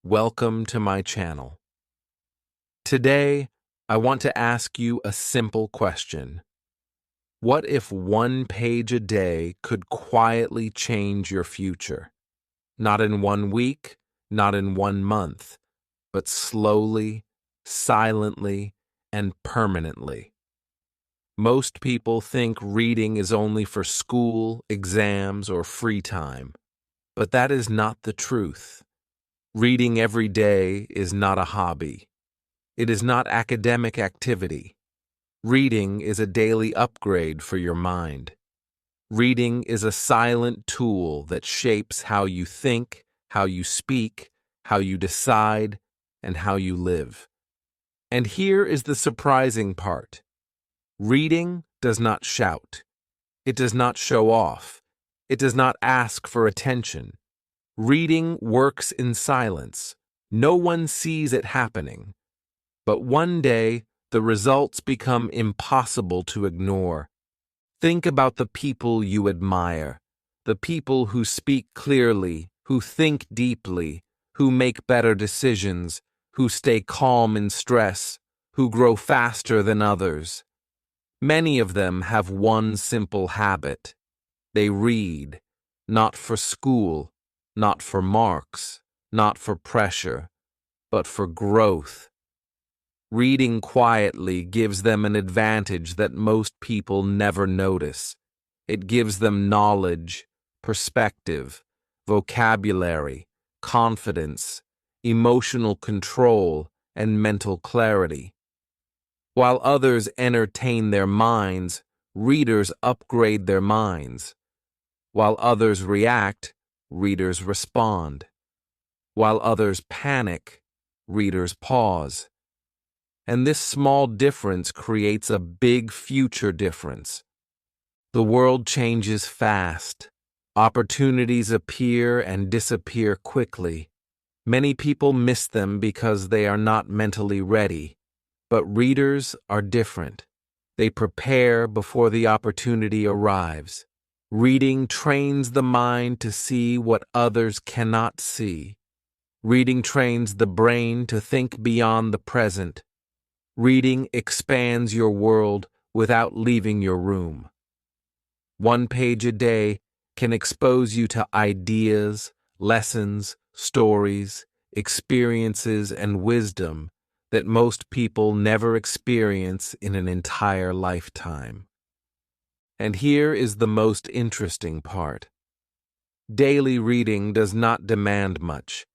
Welcome to my channel. Today, I want to ask you a simple question. What if one page a day could quietly change your future? Not in 1 week, not in 1 month, but slowly, silently, and permanently. Most people think reading is only for school, exams, or free time, but that is not the truth. Reading every day is not a hobby. It is not academic activity. Reading is a daily upgrade for your mind. Reading is a silent tool that shapes how you think, how you speak, how you decide, and how you live. And here is the surprising part. Reading does not shout. It does not show off. It does not ask for attention. Reading works in silence. No one sees it happening. But one day, the results become impossible to ignore. Think about the people you admire, the people who speak clearly, who think deeply, who make better decisions, who stay calm in stress, who grow faster than others. Many of them have one simple habit. They read, not for school, not for marks, not for pressure, but for growth. Reading quietly gives them an advantage that most people never notice. It gives them knowledge, perspective, vocabulary, confidence, emotional control, and mental clarity. While others entertain their minds, readers upgrade their minds. While others react, readers respond. While others panic, readers pause. And this small difference creates a big future difference. The world changes fast. Opportunities appear and disappear quickly. Many people miss them because they are not mentally ready. But readers are different. They prepare before the opportunity arrives. Reading trains the mind to see what others cannot see. Reading trains the brain to think beyond the present. Reading expands your world without leaving your room. One page a day can expose you to ideas, lessons, stories, experiences, and wisdom that most people never experience in an entire lifetime. And here is the most interesting part. Daily reading does not demand much.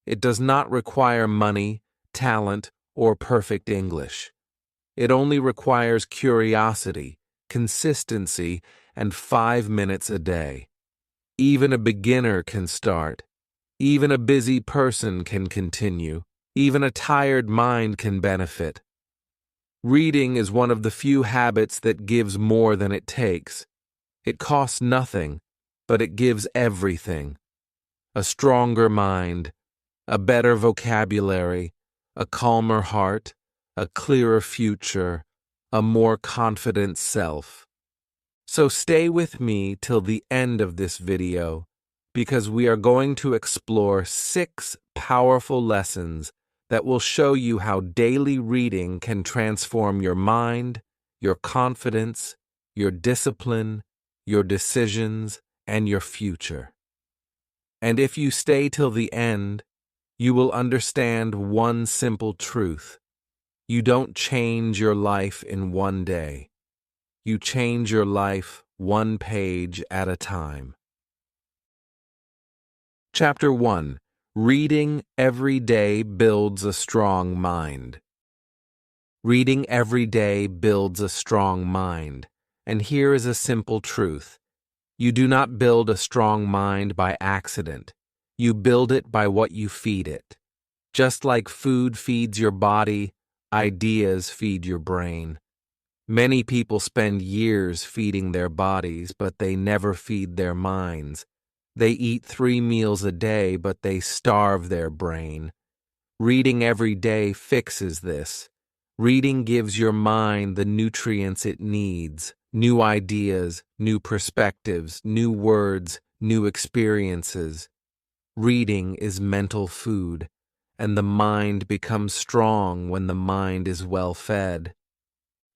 It does not require money, talent, or perfect English. It only requires curiosity, consistency, and 5 minutes a day. Even a beginner can start. Even a busy person can continue. Even a tired mind can benefit. Reading is one of the few habits that gives more than it takes. It costs nothing, but it gives everything. A stronger mind, a better vocabulary, a calmer heart, a clearer future, a more confident self. So stay with me till the end of this video, because we are going to explore 6 powerful lessons that will show you how daily reading can transform your mind, your confidence, your discipline, your decisions, and your future. And if you stay till the end, you will understand one simple truth. You don't change your life in one day. You change your life one page at a time. Chapter 1. Reading every day builds a strong mind. Reading every day builds a strong mind. And here is a simple truth. You do not build a strong mind by accident. You build it by what you feed it. Just like food feeds your body, ideas feed your brain. Many people spend years feeding their bodies, but they never feed their minds. They eat 3 meals a day, but they starve their brain. Reading every day fixes this. Reading gives your mind the nutrients it needs, new ideas, new perspectives, new words, new experiences. Reading is mental food, and the mind becomes strong when the mind is well fed.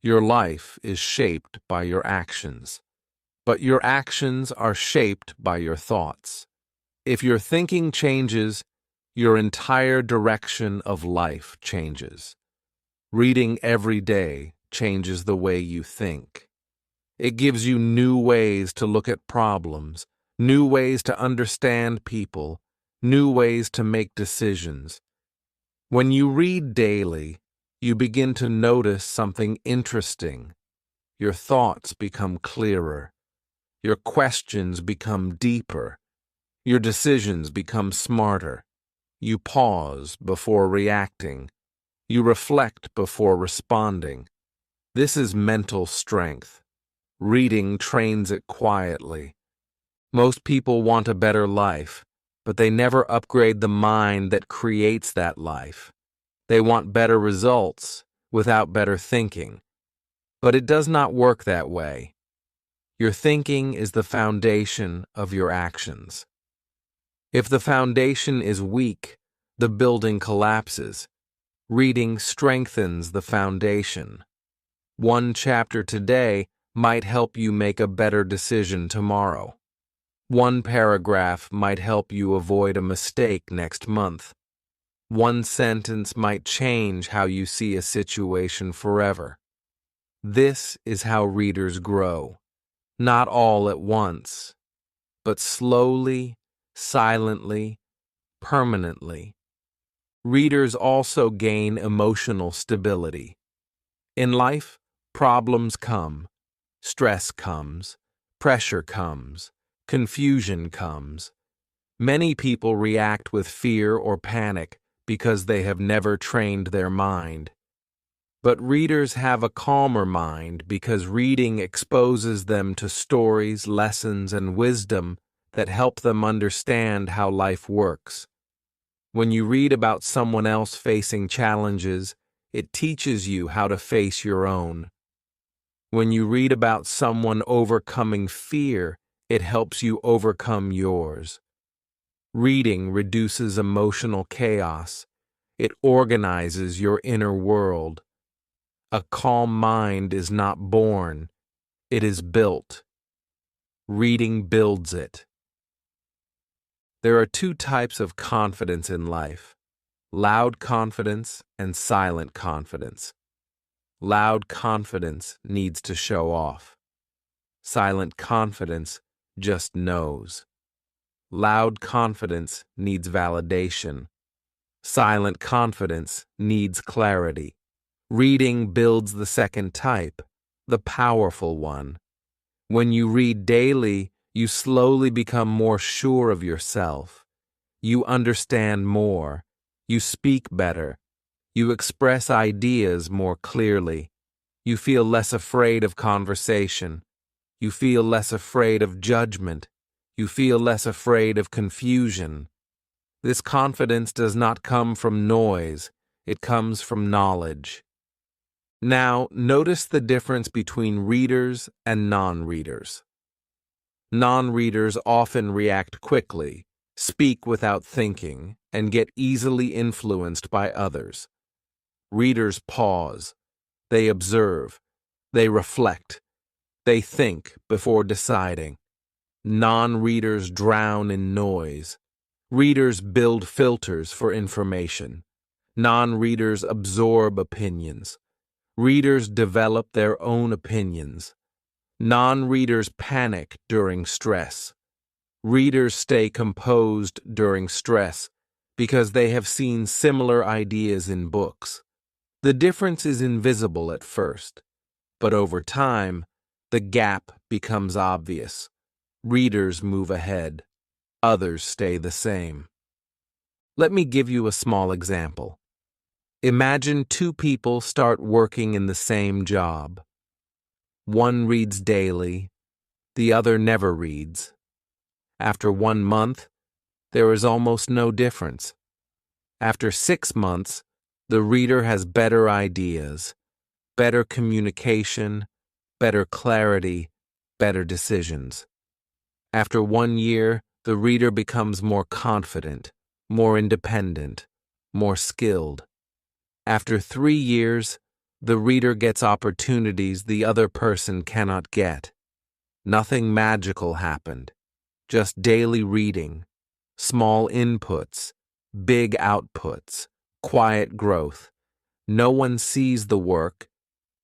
Your life is shaped by your actions, but your actions are shaped by your thoughts. If your thinking changes, your entire direction of life changes. Reading every day changes the way you think. It gives you new ways to look at problems, new ways to understand people, new ways to make decisions. When you read daily, you begin to notice something interesting. Your thoughts become clearer. Your questions become deeper. Your decisions become smarter. You pause before reacting. You reflect before responding. This is mental strength. Reading trains it quietly. Most people want a better life, but they never upgrade the mind that creates that life. They want better results without better thinking. But it does not work that way. Your thinking is the foundation of your actions. If the foundation is weak, the building collapses. Reading strengthens the foundation. One chapter today might help you make a better decision tomorrow. One paragraph might help you avoid a mistake next month. One sentence might change how you see a situation forever. This is how readers grow, not all at once, but slowly, silently, permanently. Readers also gain emotional stability. In life, problems come, stress comes, pressure comes, confusion comes. Many people react with fear or panic because they have never trained their mind. But readers have a calmer mind because reading exposes them to stories, lessons, and wisdom that help them understand how life works. When you read about someone else facing challenges, it teaches you how to face your own. When you read about someone overcoming fear, it helps you overcome yours. Reading reduces emotional chaos. It organizes your inner world. A calm mind is not born, it is built. Reading builds it. There are two types of confidence in life: loud confidence and silent confidence. Loud confidence needs to show off. Silent confidence just knows. Loud confidence needs validation. Silent confidence needs clarity. Reading builds the second type, the powerful one. When you read daily, you slowly become more sure of yourself. You understand more. You speak better. You express ideas more clearly. You feel less afraid of conversation. You feel less afraid of judgment. You feel less afraid of confusion. This confidence does not come from noise. It comes from knowledge. Now, notice the difference between readers and non-readers. Non-readers often react quickly, speak without thinking, and get easily influenced by others. Readers pause. They observe. They reflect. They think before deciding. Non-readers drown in noise. Readers build filters for information. Non-readers absorb opinions. Readers develop their own opinions. Non-readers panic during stress. Readers stay composed during stress because they have seen similar ideas in books. The difference is invisible at first, but over time, the gap becomes obvious. Readers move ahead. Others stay the same. Let me give you a small example. Imagine two people start working in the same job. One reads daily, the other never reads. After 1 month, there is almost no difference. After 6 months, the reader has better ideas, better communication, better clarity, better decisions. After 1 year, the reader becomes more confident, more independent, more skilled. After 3 years, the reader gets opportunities the other person cannot get. Nothing magical happened, just daily reading, small inputs, big outputs, quiet growth. No one sees the work,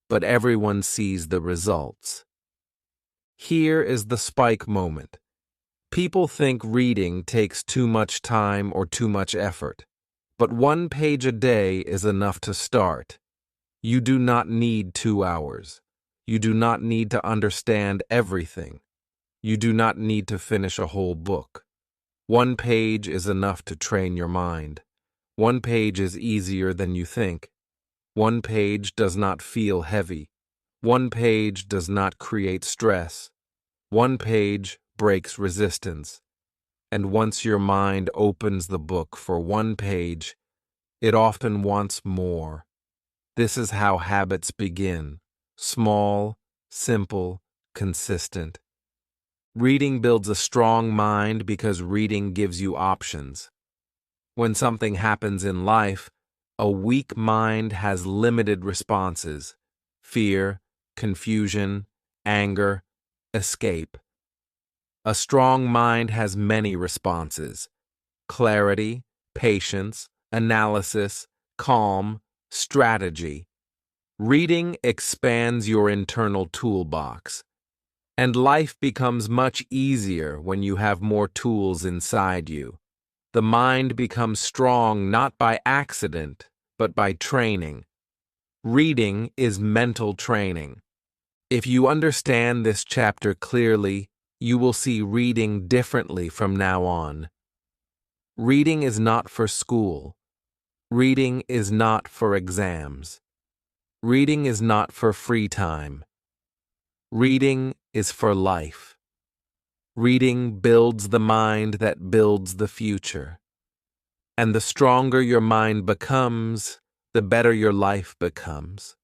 but everyone sees the results. Here is the spike moment. People think reading takes too much time or too much effort, but 1 page a day is enough to start. You do not need 2 hours. You do not need to understand everything. You do not need to finish a whole book. 1 page is enough to train your mind. 1 page is easier than you think. 1 page does not feel heavy. 1 page does not create stress. 1 page breaks resistance. And once your mind opens the book for 1 page, it often wants more. This is how habits begin. Small, simple, consistent. Reading builds a strong mind because reading gives you options. When something happens in life, a weak mind has limited responses: fear, confusion, anger, escape. A strong mind has many responses: clarity, patience, analysis, calm, strategy. Reading expands your internal toolbox, and life becomes much easier when you have more tools inside you. The mind becomes strong not by accident, but by training. Reading is mental training. If you understand this chapter clearly, you will see reading differently from now on. Reading is not for school. Reading is not for exams. Reading is not for free time. Reading is for life. Reading builds the mind that builds the future. And the stronger your mind becomes, the better your life becomes.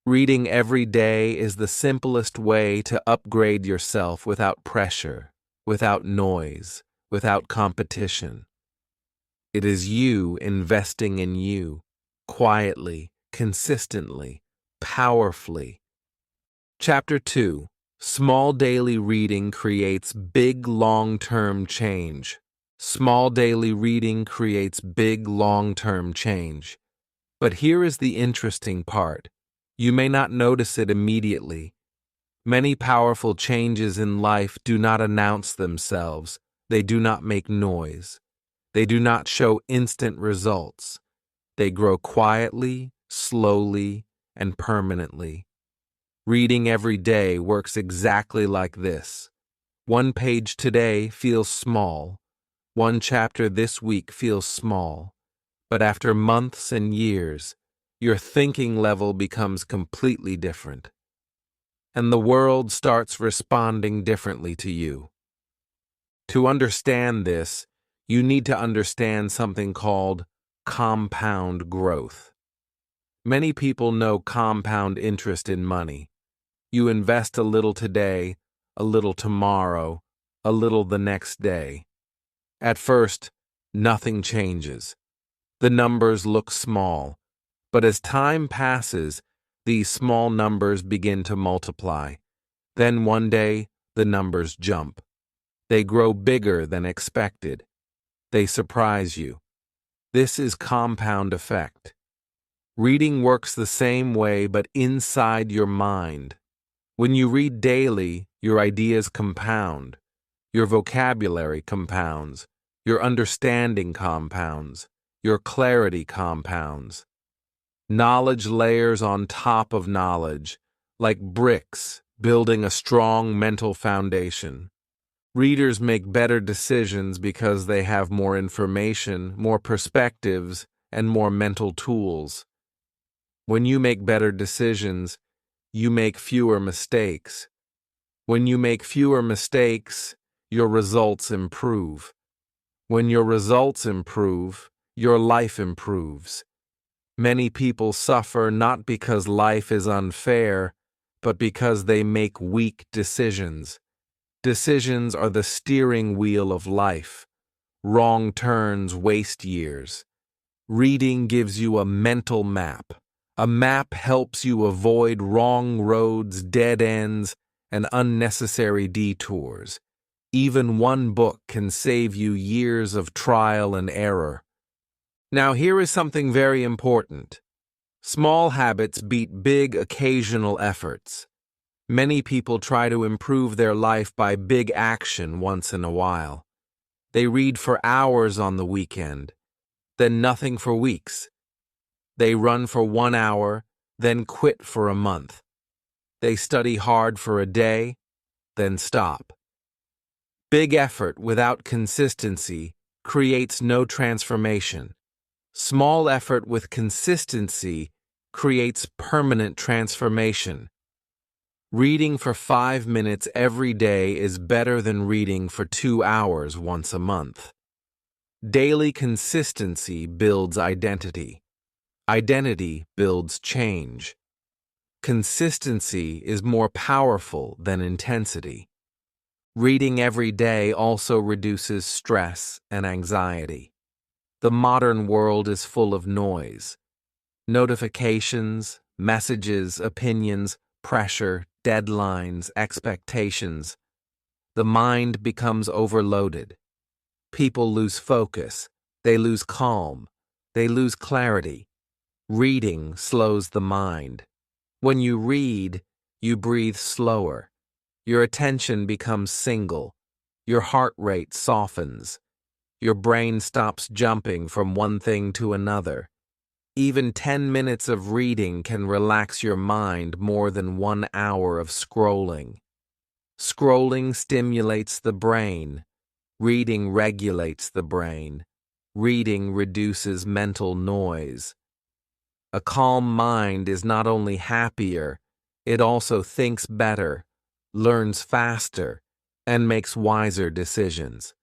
Reading every day is the simplest way to upgrade yourself without pressure, without noise, without competition. It is you investing in you, quietly, consistently, powerfully. Chapter 2. Small daily reading creates big long-term change. Small daily reading creates big long-term change. But here is the interesting part. You may not notice it immediately. Many powerful changes in life do not announce themselves. They do not make noise. They do not show instant results. They grow quietly, slowly, and permanently. Reading every day works exactly like this. 1 page today feels small. 1 chapter this week feels small. But after months and years, your thinking level becomes completely different. And the world starts responding differently to you. To understand this, you need to understand something called compound growth. Many people know compound interest in money. You invest a little today, a little tomorrow, a little the next day. At first, nothing changes. The numbers look small, but as time passes, these small numbers begin to multiply. Then one day, the numbers jump. They grow bigger than expected. They surprise you. This is compound effect. Reading works the same way, but inside your mind. When you read daily, your ideas compound. Your vocabulary compounds. Your understanding compounds. Your clarity compounds. Knowledge layers on top of knowledge, like bricks, building a strong mental foundation. Readers make better decisions because they have more information, more perspectives, and more mental tools. When you make better decisions, you make fewer mistakes. When you make fewer mistakes, your results improve. When your results improve, your life improves. Many people suffer not because life is unfair, but because they make weak decisions. Decisions are the steering wheel of life. Wrong turns waste years. Reading gives you a mental map. A map helps you avoid wrong roads, dead ends, and unnecessary detours. Even one book can save you years of trial and error. Now, here is something very important. Small habits beat big occasional efforts. Many people try to improve their life by big action once in a while. They read for hours on the weekend, then nothing for weeks. They run for 1 hour, then quit for a month. They study hard for a day, then stop. Big effort without consistency creates no transformation. Small effort with consistency creates permanent transformation. Reading for 5 minutes every day is better than reading for 2 hours once a month. Daily consistency builds identity. Identity builds change. Consistency is more powerful than intensity. Reading every day also reduces stress and anxiety. The modern world is full of noise. Notifications, messages, opinions, pressure, deadlines, expectations. The mind becomes overloaded. People lose focus. They lose calm. They lose clarity. Reading slows the mind. When you read, you breathe slower. Your attention becomes single. Your heart rate softens. Your brain stops jumping from one thing to another. Even 10 minutes of reading can relax your mind more than 1 hour of scrolling. Scrolling stimulates the brain. Reading regulates the brain. Reading reduces mental noise. A calm mind is not only happier, it also thinks better, learns faster, and makes wiser decisions.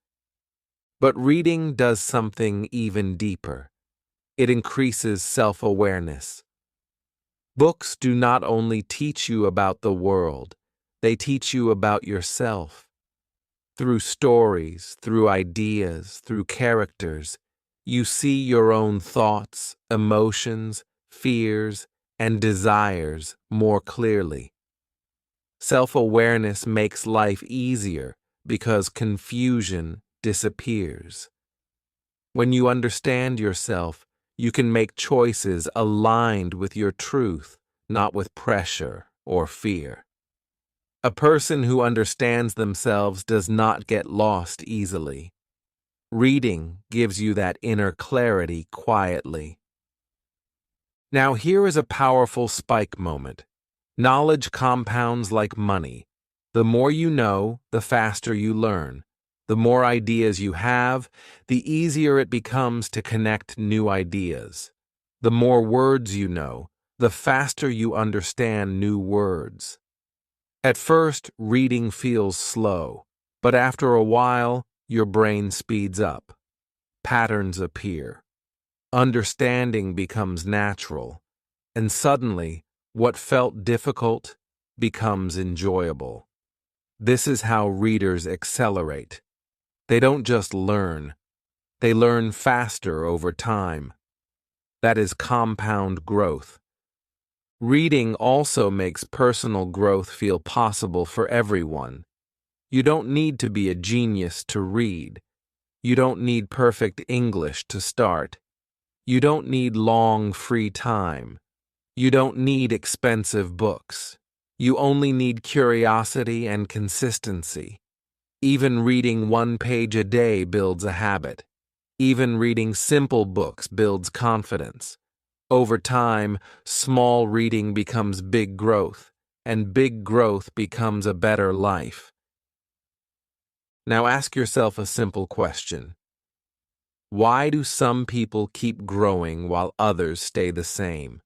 But reading does something even deeper. It increases self-awareness. Books do not only teach you about the world, they teach you about yourself. Through stories, through ideas, through characters, you see your own thoughts, emotions, fears, and desires more clearly. Self-awareness makes life easier because confusion disappears. When you understand yourself, you can make choices aligned with your truth, not with pressure or fear. A person who understands themselves does not get lost easily. Reading gives you that inner clarity quietly. Now here is a powerful spike moment. Knowledge compounds like money. The more you know, the faster you learn. The more ideas you have, the easier it becomes to connect new ideas. The more words you know, the faster you understand new words. At first, reading feels slow, but after a while, your brain speeds up. Patterns appear. Understanding becomes natural, and suddenly, what felt difficult becomes enjoyable. This is how readers accelerate. They don't just learn, they learn faster over time. That is compound growth. Reading also makes personal growth feel possible for everyone. You don't need to be a genius to read. You don't need perfect English to start. You don't need long free time. You don't need expensive books. You only need curiosity and consistency. Even reading 1 page a day builds a habit. Even reading simple books builds confidence. Over time, small reading becomes big growth, and big growth becomes a better life. Now ask yourself a simple question. Why do some people keep growing while others stay the same?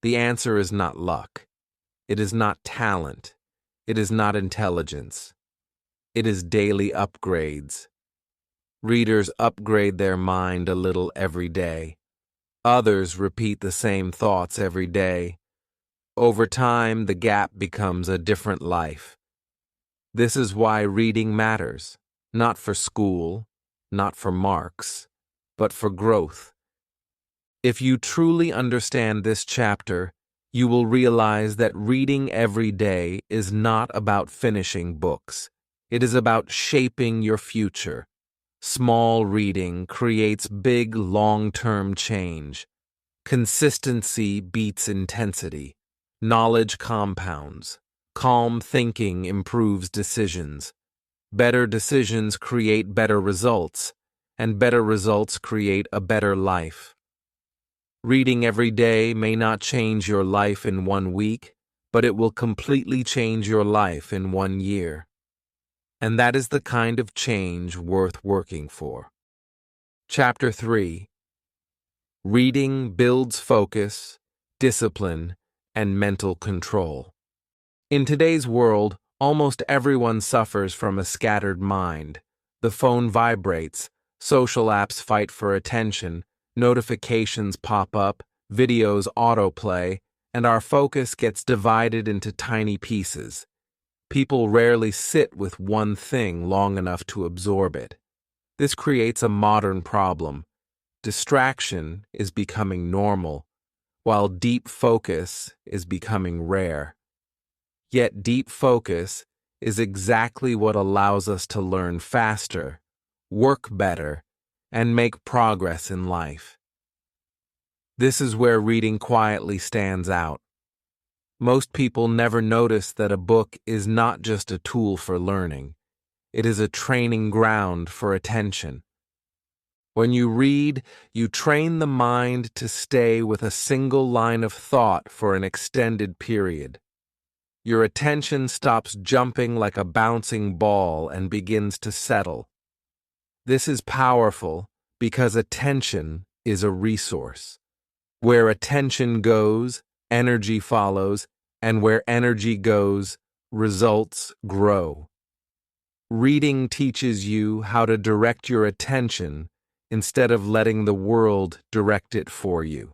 The answer is not luck. It is not talent. It is not intelligence. It is daily upgrades. Readers upgrade their mind a little every day. Others repeat the same thoughts every day. Over time, the gap becomes a different life. This is why reading matters, not for school, not for marks, but for growth. If you truly understand this chapter, you will realize that reading every day is not about finishing books. It is about shaping your future. Small reading creates big, long-term change. Consistency beats intensity. Knowledge compounds. Calm thinking improves decisions. Better decisions create better results, and better results create a better life. Reading every day may not change your life in 1 week, but it will completely change your life in 1 year. And that is the kind of change worth working for. Chapter 3. Reading builds focus, discipline, and mental control. In today's world, almost everyone suffers from a scattered mind. The phone vibrates, social apps fight for attention, notifications pop up, videos autoplay, and our focus gets divided into tiny pieces. People rarely sit with one thing long enough to absorb it. This creates a modern problem. Distraction is becoming normal, while deep focus is becoming rare. Yet deep focus is exactly what allows us to learn faster, work better, and make progress in life. This is where reading quietly stands out. Most people never notice that a book is not just a tool for learning. It is a training ground for attention. When you read, you train the mind to stay with a single line of thought for an extended period. Your attention stops jumping like a bouncing ball and begins to settle. This is powerful because attention is a resource. Where attention goes, energy follows, and where energy goes, results grow. Reading teaches you how to direct your attention instead of letting the world direct it for you.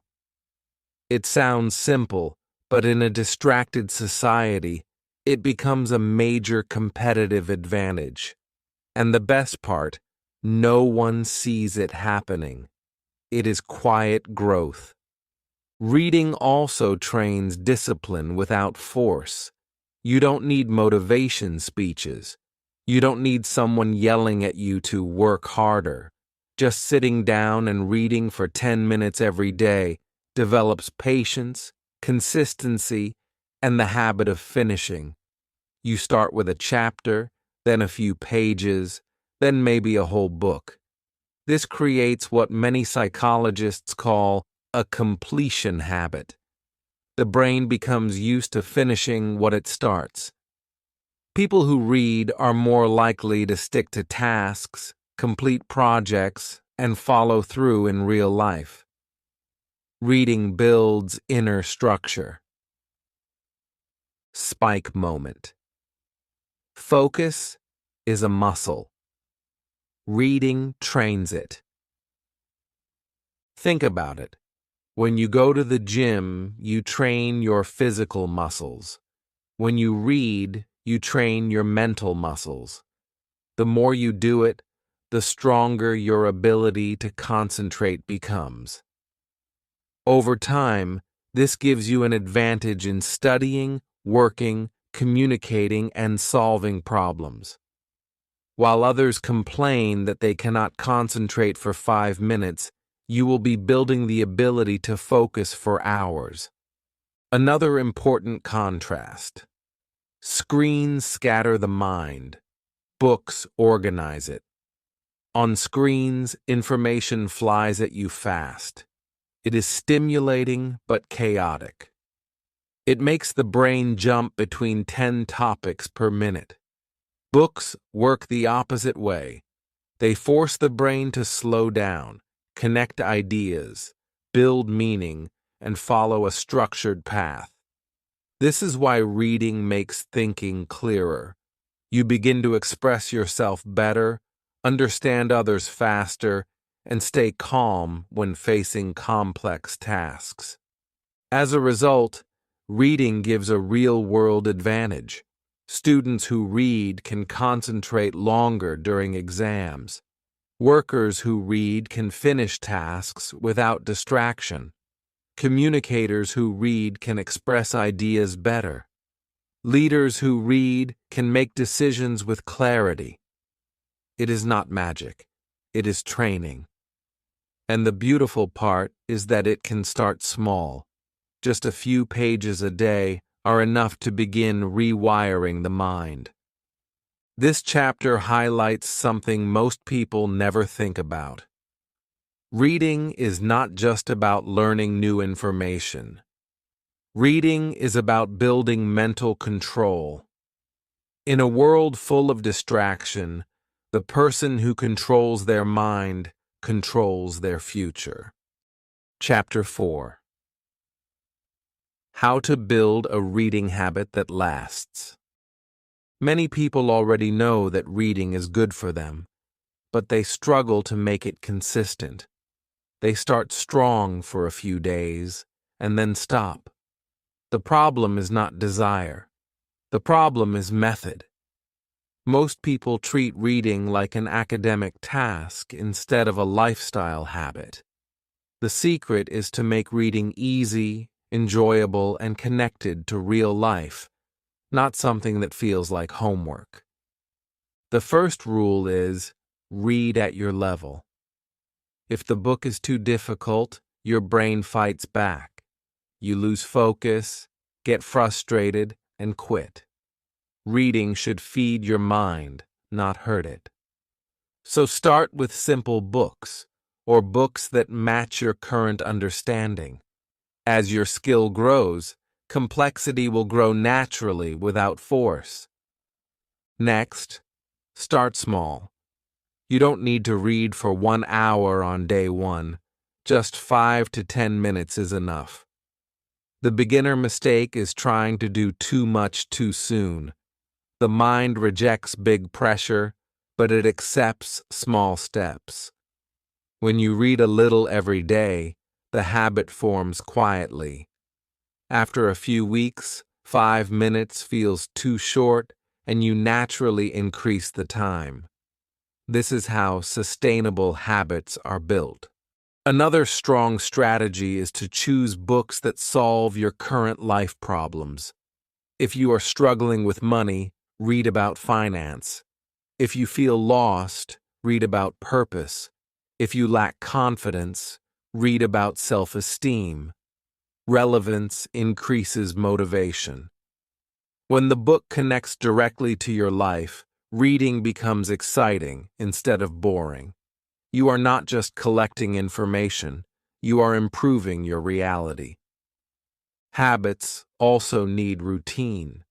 It sounds simple, but in a distracted society, it becomes a major competitive advantage. And the best part, no one sees it happening. It is quiet growth. Reading also trains discipline without force. You don't need motivation speeches. You don't need someone yelling at you to work harder. Just sitting down and reading for 10 minutes every day develops patience, consistency, and the habit of finishing. You start with a chapter, then a few pages, then maybe a whole book. This creates what many psychologists call a completion habit. The brain becomes used to finishing what it starts. People who read are more likely to stick to tasks, complete projects, and follow through in real life. Reading builds inner structure. Spike moment. Focus is a muscle. Reading trains it. Think about it. When you go to the gym, you train your physical muscles. When you read, you train your mental muscles. The more you do it, the stronger your ability to concentrate becomes. Over time, this gives you an advantage in studying, working, communicating, and solving problems. While others complain that they cannot concentrate for 5 minutes, you will be building the ability to focus for hours. Another important contrast. Screens scatter the mind. Books organize it. On screens, information flies at you fast. It is stimulating but chaotic. It makes the brain jump between 10 topics per minute. Books work the opposite way. They force the brain to slow down, connect ideas, build meaning, and follow a structured path. This is why reading makes thinking clearer. You begin to express yourself better, understand others faster, and stay calm when facing complex tasks. As a result, reading gives a real-world advantage. Students who read can concentrate longer during exams. Workers who read can finish tasks without distraction. Communicators who read can express ideas better. Leaders who read can make decisions with clarity. It is not magic. It is training. And the beautiful part is that it can start small. Just a few pages a day are enough to begin rewiring the mind. This chapter highlights something most people never think about. Reading is not just about learning new information. Reading is about building mental control. In a world full of distraction, the person who controls their mind controls their future. Chapter 4. How to build a reading habit that lasts. Many people already know that reading is good for them, but they struggle to make it consistent. They start strong for a few days and then stop. The problem is not desire. The problem is method. Most people treat reading like an academic task instead of a lifestyle habit. The secret is to make reading easy, enjoyable, and connected to real life, not something that feels like homework. The first rule is read at your level. If the book is too difficult, your brain fights back. You lose focus, get frustrated, and quit. Reading should feed your mind, not hurt it. So start with simple books, or books that match your current understanding. As your skill grows, complexity will grow naturally without force. Next, start small. You don't need to read for 1 hour on day 1. Just 5 to 10 minutes is enough. The beginner mistake is trying to do too much too soon. The mind rejects big pressure, but it accepts small steps. When you read a little every day, the habit forms quietly. After a few weeks, 5 minutes feels too short, and you naturally increase the time. This is how sustainable habits are built. Another strong strategy is to choose books that solve your current life problems. If you are struggling with money, read about finance. If you feel lost, read about purpose. If you lack confidence, read about self-esteem. Relevance increases motivation. When the book connects directly to your life, reading becomes exciting instead of boring. You are not just collecting information, you are improving your reality. Habits also need routine.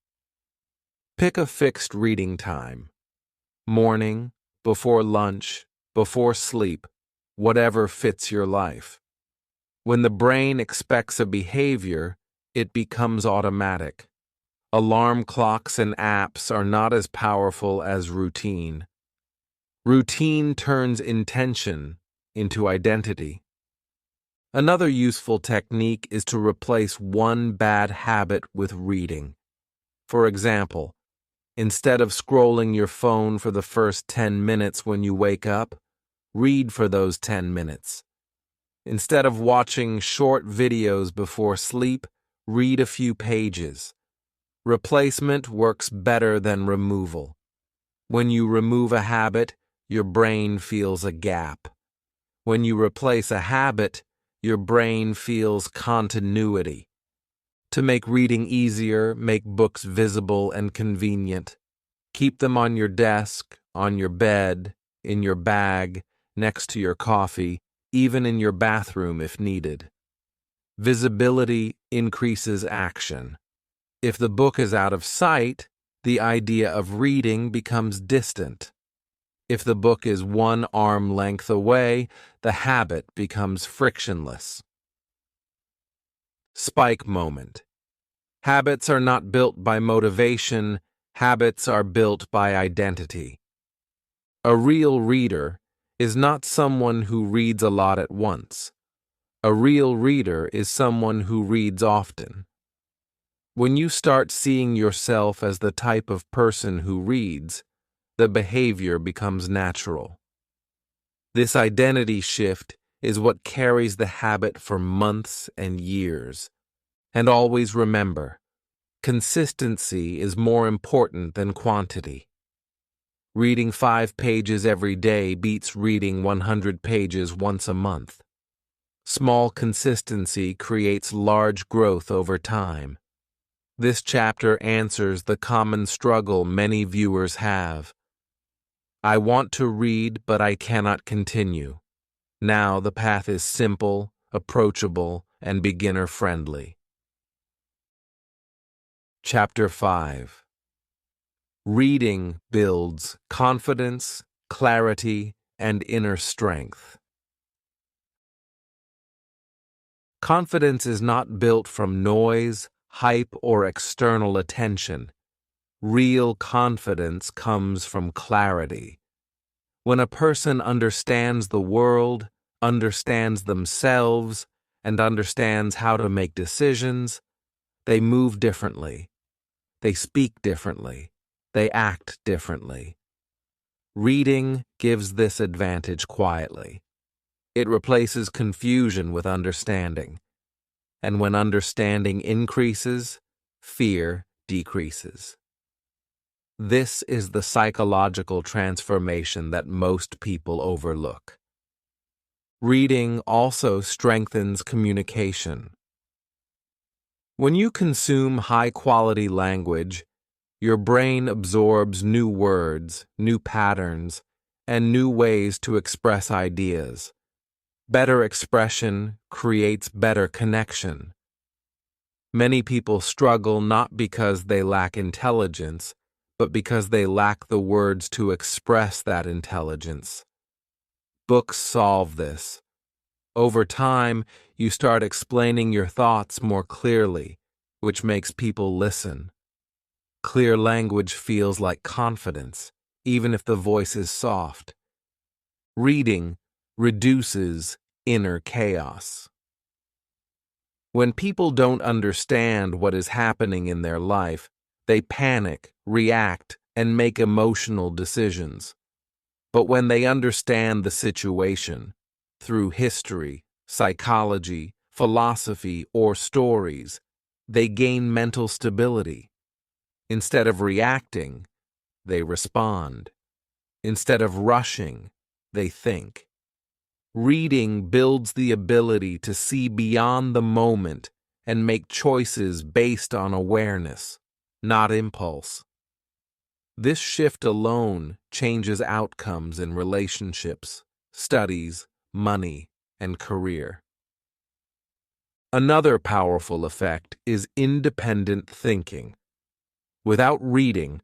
Pick a fixed reading time. Morning, before lunch, before sleep, whatever fits your life. When the brain expects a behavior, it becomes automatic. Alarm clocks and apps are not as powerful as routine. Routine turns intention into identity. Another useful technique is to replace one bad habit with reading. For example, instead of scrolling your phone for the first 10 minutes when you wake up, read for those 10 minutes. Instead of watching short videos before sleep, read a few pages. Replacement works better than removal. When you remove a habit, your brain feels a gap. When you replace a habit, your brain feels continuity. To make reading easier, make books visible and convenient. Keep them on your desk, on your bed, in your bag, next to your coffee, even in your bathroom if needed. Visibility increases action. If the book is out of sight, the idea of reading becomes distant. If the book is 1 arm length away, the habit becomes frictionless. Spike moment. Habits are not built by motivation, habits are built by identity. A real reader is not someone who reads a lot at once. A real reader is someone who reads often. When you start seeing yourself as the type of person who reads, the behavior becomes natural. This identity shift is what carries the habit for months and years. And always remember, consistency is more important than quantity. Reading 5 pages every day beats reading 100 pages once a month. Small consistency creates large growth over time. This chapter answers the common struggle many viewers have. I want to read, but I cannot continue. Now the path is simple, approachable, and beginner-friendly. Chapter 5. Reading builds confidence, clarity, and inner strength. Confidence is not built from noise, hype, or external attention. Real confidence comes from clarity. When a person understands the world, understands themselves, and understands how to make decisions, they move differently. They speak differently. They act differently. Reading gives this advantage quietly. It replaces confusion with understanding. And when understanding increases, fear decreases. This is the psychological transformation that most people overlook. Reading also strengthens communication. When you consume high-quality language, your brain absorbs new words, new patterns, and new ways to express ideas. Better expression creates better connection. Many people struggle not because they lack intelligence, but because they lack the words to express that intelligence. Books solve this. Over time, you start explaining your thoughts more clearly, which makes people listen. Clear language feels like confidence, even if the voice is soft. Reading reduces inner chaos. When people don't understand what is happening in their life, they panic, react, and make emotional decisions. But when they understand the situation, through history, psychology, philosophy, or stories, they gain mental stability. Instead of reacting, they respond. Instead of rushing, they think. Reading builds the ability to see beyond the moment and make choices based on awareness, not impulse. This shift alone changes outcomes in relationships, studies, money, and career. Another powerful effect is independent thinking. Without reading,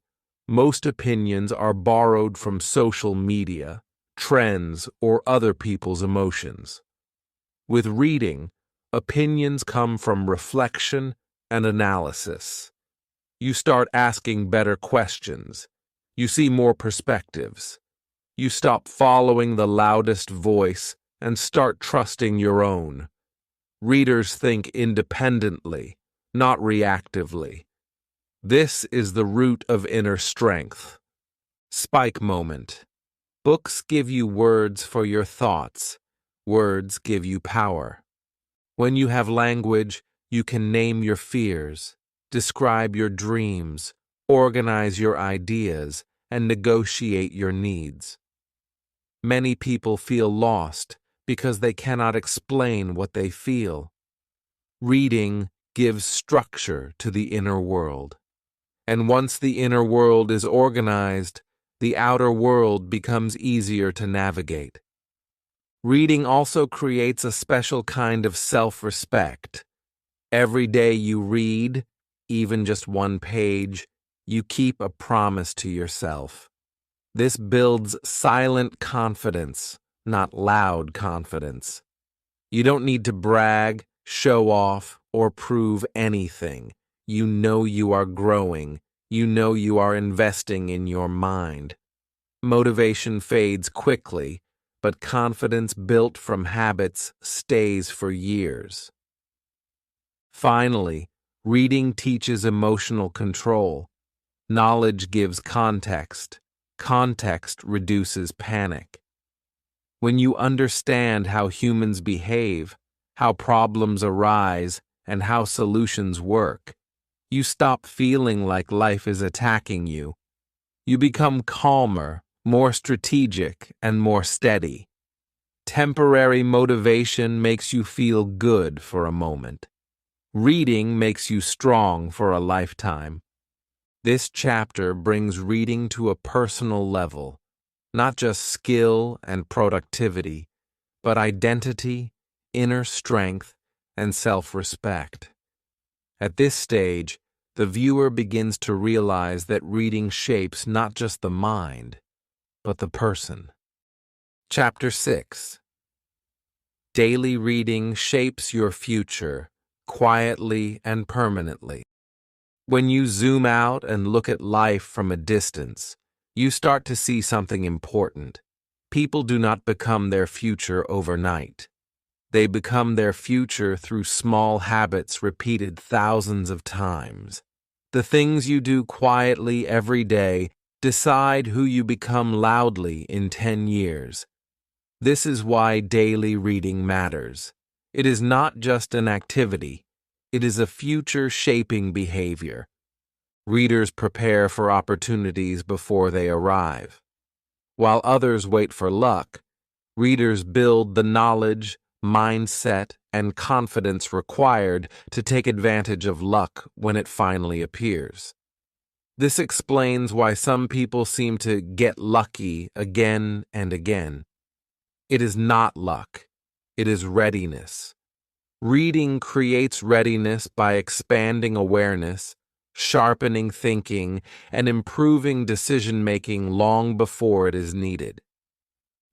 most opinions are borrowed from social media, trends, or other people's emotions. With reading, opinions come from reflection and analysis. You start asking better questions. You see more perspectives. You stop following the loudest voice and start trusting your own. Readers think independently, not reactively. This is the root of inner strength. Spike moment. Books give you words for your thoughts. Words give you power. When you have language, you can name your fears, describe your dreams, organize your ideas, and negotiate your needs. Many people feel lost because they cannot explain what they feel. Reading gives structure to the inner world. And once the inner world is organized, the outer world becomes easier to navigate. Reading also creates a special kind of self-respect. Every day you read, even just one page, you keep a promise to yourself. This builds silent confidence, not loud confidence. You don't need to brag, show off, or prove anything. You know you are growing. You know you are investing in your mind. Motivation fades quickly, but confidence built from habits stays for years. Finally, reading teaches emotional control. Knowledge gives context. Context reduces panic. When you understand how humans behave, how problems arise, and how solutions work, you stop feeling like life is attacking you. You become calmer, more strategic, and more steady. Temporary motivation makes you feel good for a moment. Reading makes you strong for a lifetime. This chapter brings reading to a personal level, not just skill and productivity, but identity, inner strength, and self-respect. At this stage, the viewer begins to realize that reading shapes not just the mind, but the person. Chapter 6. Daily reading shapes your future, quietly and permanently. When you zoom out and look at life from a distance, you start to see something important. People do not become their future overnight. They become their future through small habits repeated thousands of times. The things you do quietly every day decide who you become loudly in 10 years. This is why daily reading matters. It is not just an activity. It is a future-shaping behavior. Readers prepare for opportunities before they arrive. While others wait for luck, readers build the knowledge, mindset, and confidence required to take advantage of luck when it finally appears. This explains why some people seem to get lucky again and again. It is not luck. It is readiness. Reading creates readiness by expanding awareness, sharpening thinking, and improving decision-making long before it is needed.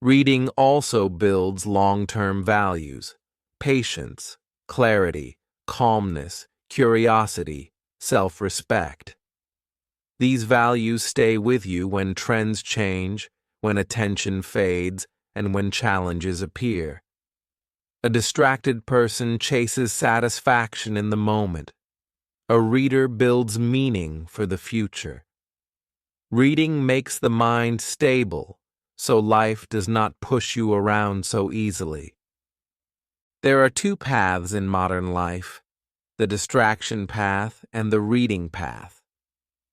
Reading also builds long-term values: patience, clarity, calmness, curiosity, self-respect. These values stay with you when trends change, when attention fades, and when challenges appear. A distracted person chases satisfaction in the moment. A reader builds meaning for the future. Reading makes the mind stable, so life does not push you around so easily. There are two paths in modern life: the distraction path and the reading path.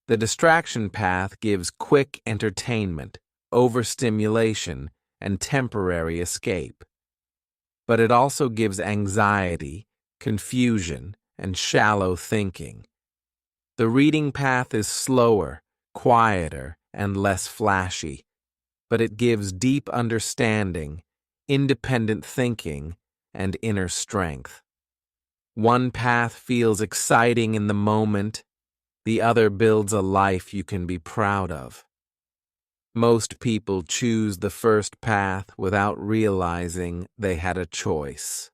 The distraction path gives quick entertainment, overstimulation, and temporary escape. But it also gives anxiety, confusion, and shallow thinking. The reading path is slower, quieter, and less flashy, but it gives deep understanding, independent thinking, and inner strength. One path feels exciting in the moment, the other builds a life you can be proud of. Most people choose the first path without realizing they had a choice.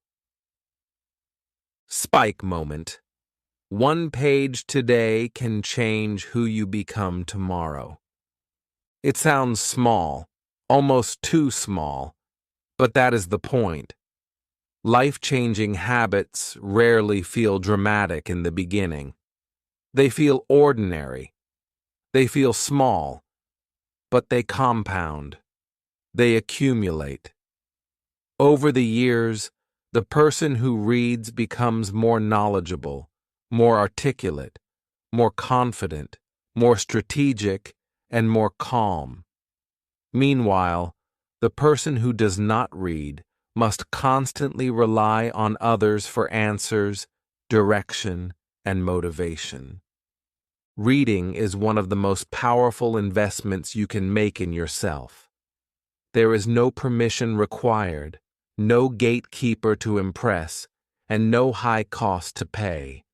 Spike moment. One page today can change who you become tomorrow. It sounds small, almost too small, but that is the point. Life-changing habits rarely feel dramatic in the beginning. They feel ordinary. They feel small, but they compound. They accumulate. Over the years, the person who reads becomes more knowledgeable, more articulate, more confident, more strategic, and more calm. Meanwhile, the person who does not read must constantly rely on others for answers, direction, and motivation. Reading is one of the most powerful investments you can make in yourself. There is no permission required, no gatekeeper to impress, and no high cost to pay.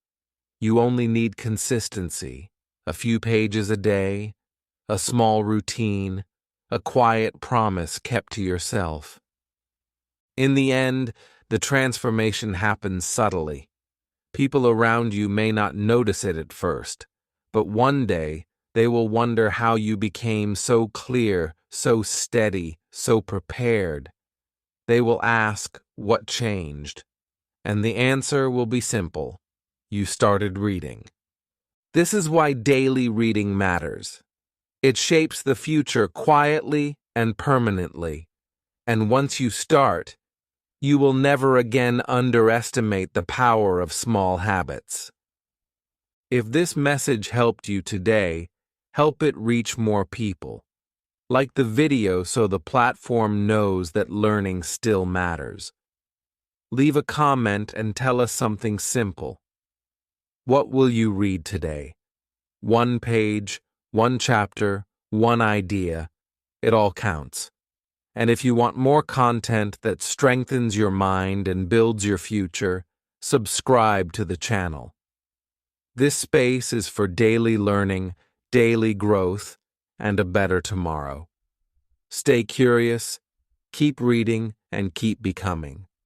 You only need consistency, a few pages a day, a small routine, a quiet promise kept to yourself. In the end, the transformation happens subtly. People around you may not notice it at first, but one day they will wonder how you became so clear, so steady, so prepared. They will ask, what changed? And the answer will be simple: you started reading. This is why daily reading matters. It shapes the future quietly and permanently. And once you start, you will never again underestimate the power of small habits. If this message helped you today, help it reach more people. Like the video so the platform knows that learning still matters. Leave a comment and tell us something simple. What will you read today? One page, one chapter, one idea. It all counts. And if you want more content that strengthens your mind and builds your future, subscribe to the channel. This space is for daily learning, daily growth, and a better tomorrow. Stay curious, keep reading, and keep becoming.